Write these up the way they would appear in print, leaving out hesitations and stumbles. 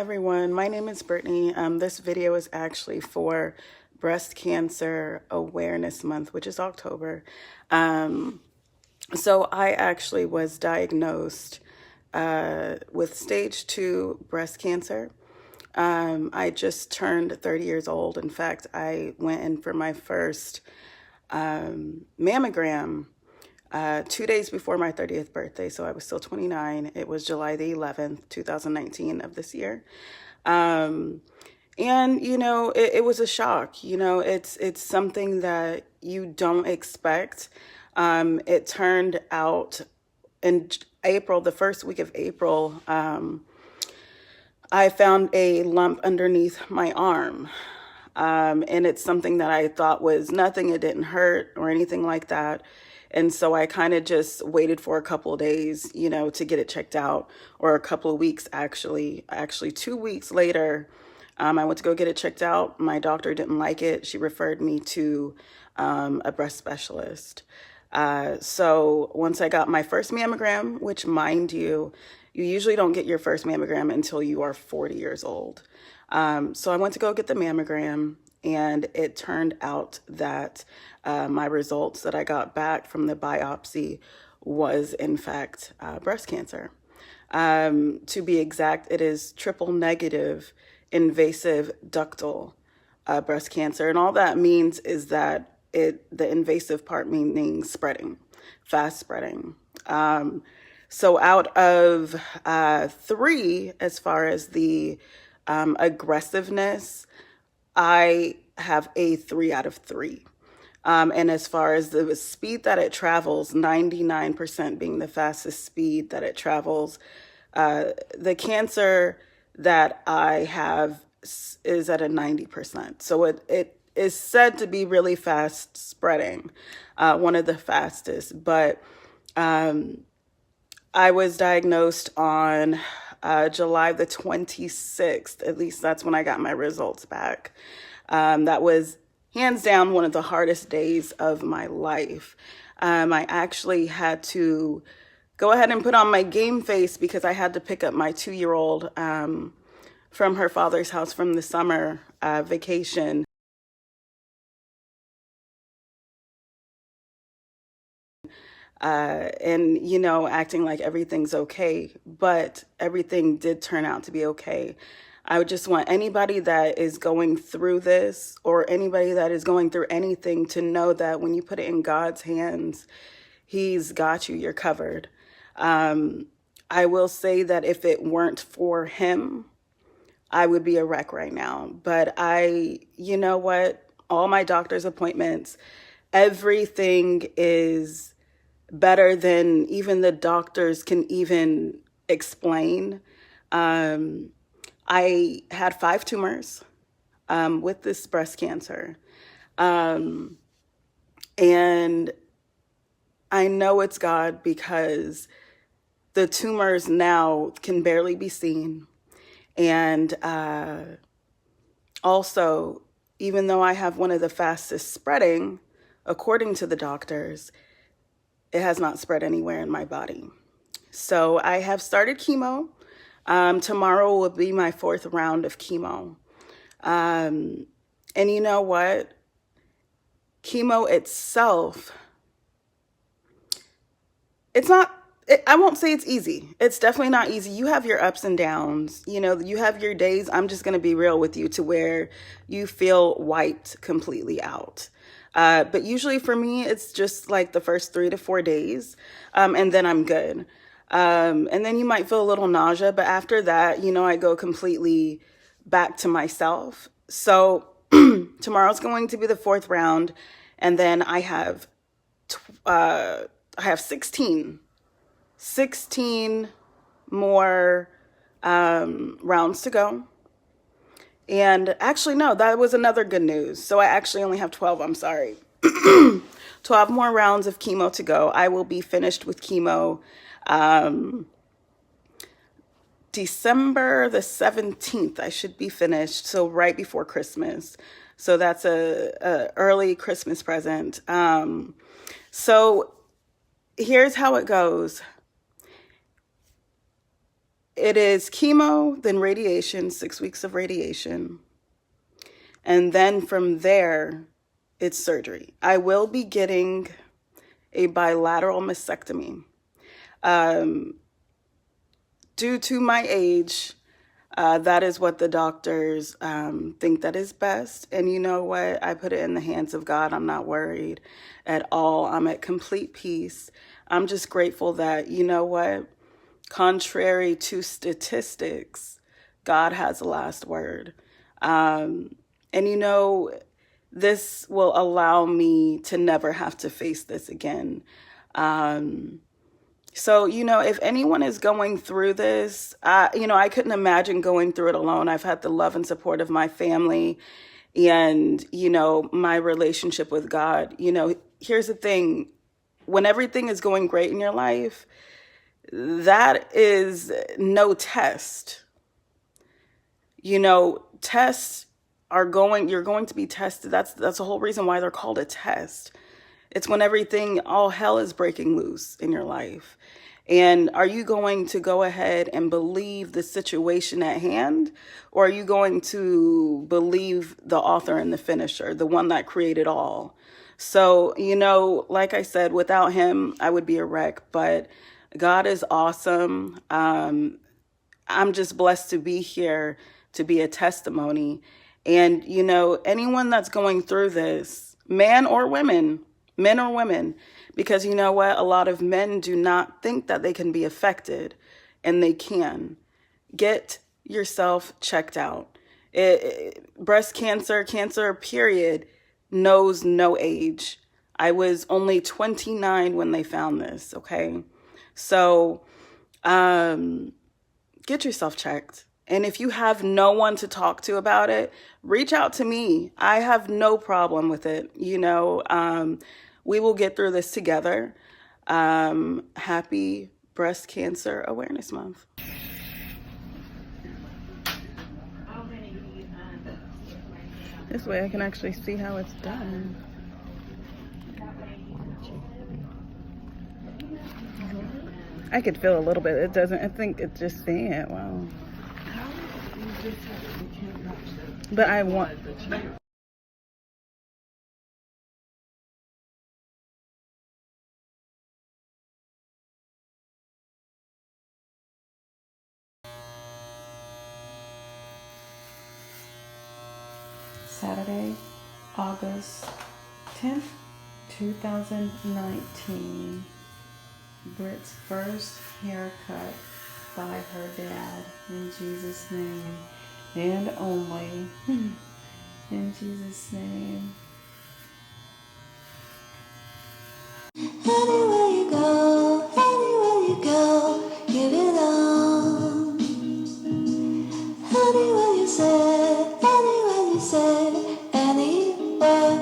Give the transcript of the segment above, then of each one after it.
everyone, my name is Brittany. This video is actually for Breast Cancer Awareness Month, which is October. So I actually was diagnosed with stage 2 breast cancer. I just turned 30 years old. In fact, I went in for my first mammogram 2 days before my 30th birthday, so I was still 29. It was July the 11th, 2019 of this year. And, it was a shock. It's something that you don't expect. It turned out in April, the first week of April, I found a lump underneath my arm. And it's something that I thought was nothing. It didn't hurt or anything like that. And so I kind of just waited for a couple of days, to get it checked out, or a couple of weeks, actually 2 weeks later, I went to go get it checked out. My doctor didn't like it. She referred me to a breast specialist. So once I got my first mammogram, which, mind you, you usually don't get your first mammogram until you are 40 years old. So I went to go get the mammogram, and it turned out that my results that I got back from the biopsy was, in fact, breast cancer. To be exact, it is triple negative invasive ductal breast cancer. And all that means is that the invasive part meaning spreading, fast spreading. So out of 3, as far as the aggressiveness, I have a 3 out of 3. And as far as the speed that it travels, 99% being the fastest speed that it travels, the cancer that I have is at a 90%. So it is said to be really fast spreading, one of the fastest. But I was diagnosed on July the 26th. At least that's when I got my results back. That was hands down one of the hardest days of my life. I actually had to go ahead and put on my game face because I had to pick up my 2-year-old from her father's house from the summer vacation. And, acting like everything's okay, but everything did turn out to be okay. I would just want anybody that is going through this, or anybody that is going through anything, to know that when you put it in God's hands, He's got you, you're covered. I will say that if it weren't for Him, I would be a wreck right now. But you know what? All my doctor's appointments, everything is better than even the doctors can even explain. I had 5 tumors with this breast cancer. And I know it's God because the tumors now can barely be seen. And also, even though I have one of the fastest spreading, according to the doctors, it has not spread anywhere in my body. So I have started chemo. Tomorrow will be my 4th round of chemo. And you know what? Chemo itself, I won't say it's easy. It's definitely not easy. You have your ups and downs. You have your days, I'm just going to be real with you, to where you feel wiped completely out. But usually for me, it's just like the first 3 to 4 days, and then I'm good. And then you might feel a little nausea, but after that, I go completely back to myself. So tomorrow's going to be the 4th round, and then I have 16 more rounds to go. And actually, no, that was another good news. So I actually only have 12, I'm sorry. 12 more rounds of chemo to go. I will be finished with chemo December the 17th. I should be finished, so right before Christmas. So that's a early Christmas present. So here's how it goes. It is chemo, then radiation, 6 weeks of radiation. And then from there, it's surgery. I will be getting a bilateral mastectomy. Due to my age, that is what the doctors think that is best. And you know what? I put it in the hands of God. I'm not worried at all. I'm at complete peace. I'm just grateful that, you know what? Contrary to statistics, God has the last word. And you know, this will allow me to never have to face this again. So, you know, if anyone is going through this, you know, I couldn't imagine going through it alone. I've had the love and support of my family and, you know, my relationship with God. You know, here's the thing. When everything is going great in your life, that is no test. You know, tests are you're going to be tested. That's the whole reason why they're called a test. It's when everything, all hell is breaking loose in your life. And are you going to go ahead and believe the situation at hand? Or are you going to believe the author and the finisher, the one that created all? So, you know, like I said, without him, I would be a wreck. But God is awesome. I'm just blessed to be here to be a testimony. And, you know, anyone that's going through this, men or women, because you know what? A lot of men do not think that they can be affected, and they can. Get yourself checked out. Breast cancer, period, knows no age. I was only 29 when they found this, okay? So, get yourself checked. And if you have no one to talk to about it, reach out to me. I have no problem with it. You know, we will get through this together. Happy Breast Cancer Awareness Month. This way I can actually see how it's done. I could feel a little bit. It doesn't, I think it's just seeing it. Wow. But I want... Saturday, August 10th, 2019. Britt's first haircut by her dad, in Jesus' name, and only in Jesus' name. Anywhere you go, give it on. Anywhere you say, anywhere.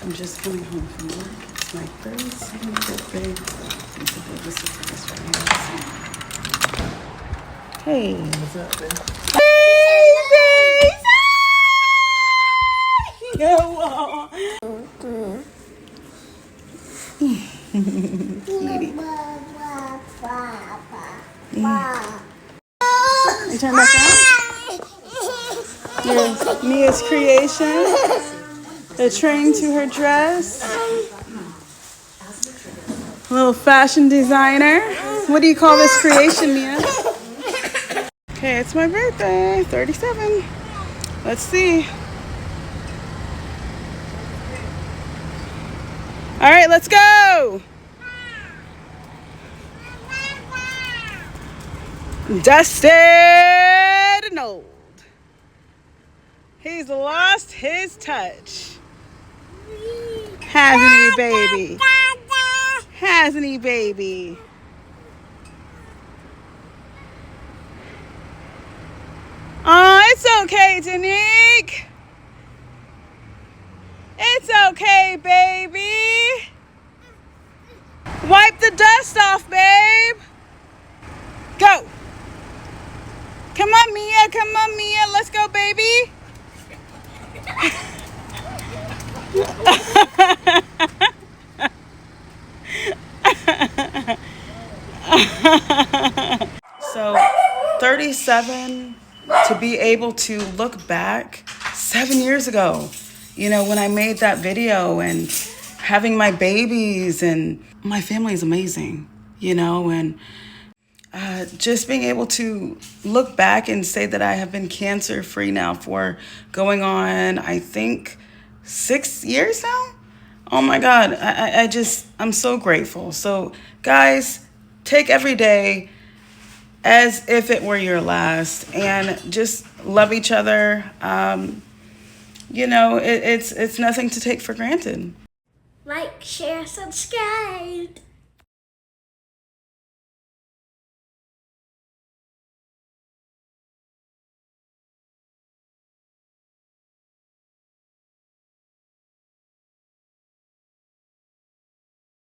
I'm just coming home from work. It's my 32nd birthday. It's a big surprise for me. Hey. What's up, babe? You turn back on? Your Mia's creation. The train to her dress. A little fashion designer. What do you call this creation, Mia? Okay, it's my birthday, 37. Let's see. All right, let's go. Dusted and old. He's lost his touch. Hasn't he, baby? Hasn't he, baby? Oh, it's okay, Danique. It's okay, baby. Wipe the dust off, babe. Go. Come on, Mia. Come on, Mia. Let's go, baby. So, 37, to be able to look back 7 years ago, you know, when I made that video and having my babies, and my family is amazing, you know, and just being able to look back and say that I have been cancer free now for going on, I think, 6 years now. Oh my God, I'm so grateful. So, guys, take every day as if it were your last, and just love each other. You know, it's nothing to take for granted. Like, share, subscribe.